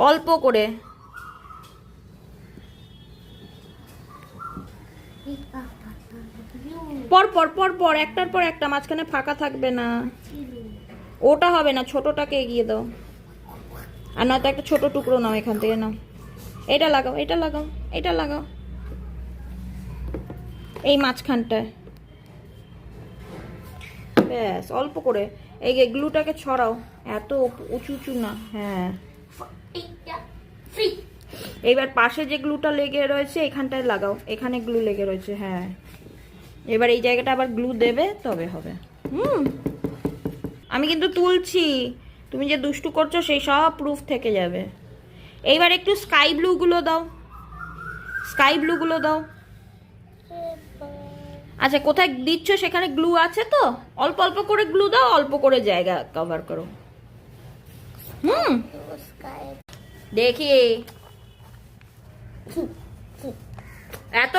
অল্প করে। পর পর পর পর একটার পর একটা, মাঝখানে ফাঁকা থাকবে না। ওটা হবে না, ছোটটাকে এগিয়ে দাও। আর নয়তো একটা ছোট টুকরো নাও এখান থেকে, নাও। এটা লাগাও, এটা লাগাও, এটা লাগাও এই মাঝখানটায়। ব্যাস, অল্প করে। এই গ্লুটাকে ছড়াও, এত উঁচু উঁচু না। হ্যাঁ, এইবার পাশে যে গ্লুটা লেগে রয়েছে এখানটায় লাগাও, এখানে গ্লু লেগে রয়েছে। হ্যাঁ, এবার এই জায়গাটা আবার গ্লু দেবে, তবে হবে। আমি কিন্তু তুলছি, তুমি যে দুষ্টু করছো সেই সব প্রুফ থেকে যাবে। এইবার একটু স্কাই ব্লু গুলো দাও, স্কাই ব্লু গুলো দাও। আচ্ছা, কোথায় দিচ্ছ সেখানে গ্লু আছে তো, অল্প অল্প করে গ্লু দাও, অল্প করে জায়গা কভার করো। দেখি, এত